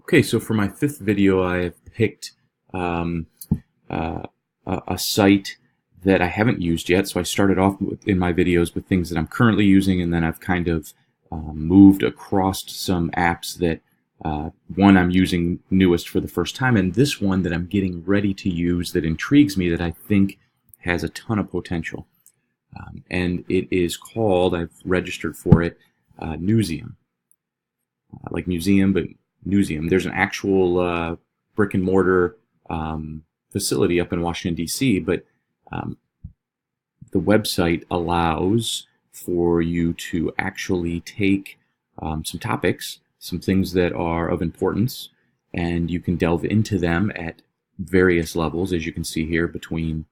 Okay, so for my fifth video, I have picked a site that I haven't used yet. So I started off in my videos with things that I'm currently using, and then I've kind of moved across some apps that one I'm using newest for the first time, and this one that I'm getting ready to use that intrigues me, that I think has a ton of potential. And it is called, I've registered for it, Newseum. Like museum, but Newseum. There's an actual brick and mortar facility up in Washington, D.C., but the website allows for you to actually take some topics, some things that are of importance, and you can delve into them at various levels, as you can see here, between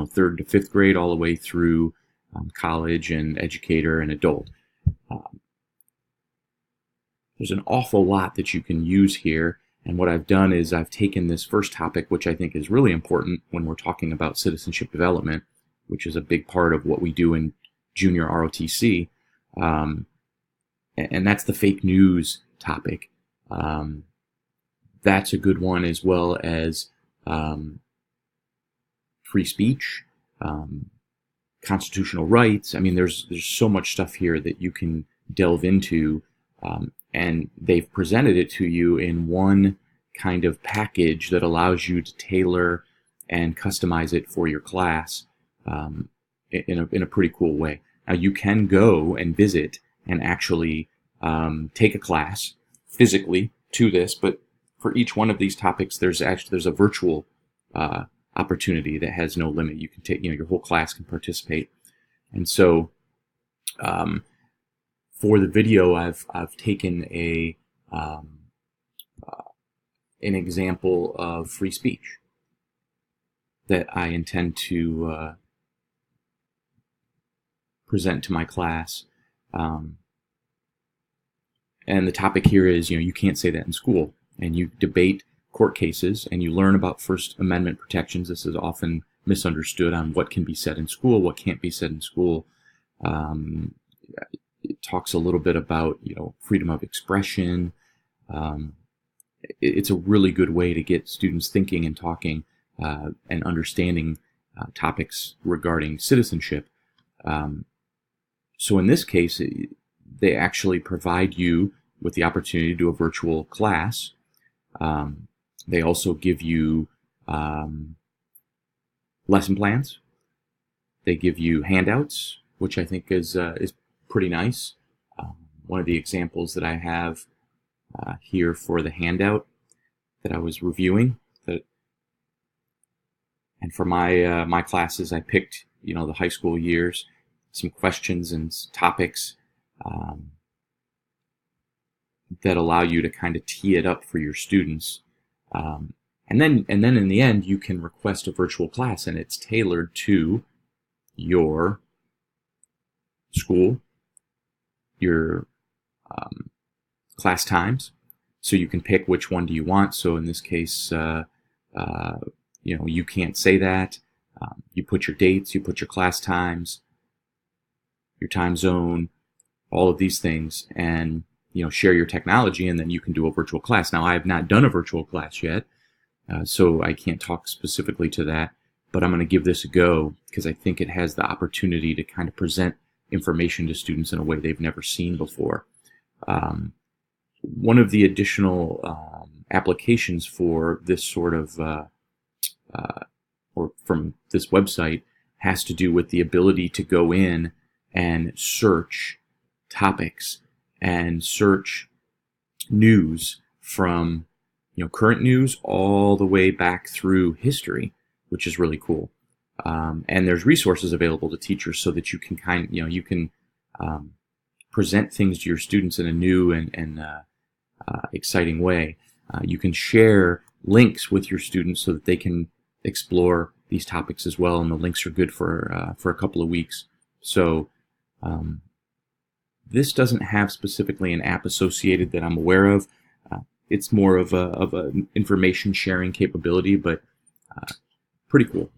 third to fifth grade, all the way through college and educator and adult. There's an awful lot that you can use here, and what I've done is I've taken this first topic, which I think is really important when we're talking about citizenship development, which is a big part of what we do in junior ROTC, and that's the fake news topic. That's a good one, as well as free speech, constitutional rights. I mean, there's so much stuff here that you can delve into, and they've presented it to you in one kind of package that allows you to tailor and customize it for your class in a pretty cool way. Now, you can go and visit and actually take a class physically to this, but for each one of these topics, there's a virtual opportunity that has no limit. You can take, your whole class can participate. And so for the video, I've taken an example of free speech that I intend to present to my class. And the topic here is, you can't say that in school. And you debate court cases, and you learn about First Amendment protections. This is often misunderstood on what can be said in school, what can't be said in school. It talks a little bit about, freedom of expression. It's a really good way to get students thinking and talking and understanding topics regarding citizenship. So in this case, they actually provide you with the opportunity to do a virtual class. They also give you lesson plans. They give you handouts, which I think is pretty nice. One of the examples that I have here for the handout that I was reviewing, and for my classes, I picked the high school years, some questions and topics that allow you to kind of tee it up for your students. And then in the end, you can request a virtual class, and it's tailored to your school, your class times. So you can pick which one do you want. So in this case, you can't say that. You put your dates, you put your class times, your time zone, all of these things, and share your technology, and then you can do a virtual class. Now, I have not done a virtual class yet, so I can't talk specifically to that, but I'm going to give this a go because I think it has the opportunity to kind of present information to students in a way they've never seen before. One of the additional applications for this sort of, or from this website, has to do with the ability to go in and search topics and search news from current news all the way back through history, which is really cool. And there's resources available to teachers so that you can you can present things to your students in a new and exciting way. You can share links with your students so that they can explore these topics as well, and the links are good for a couple of weeks. So this doesn't have specifically an app associated that I'm aware of. It's more of an information sharing capability, but pretty cool.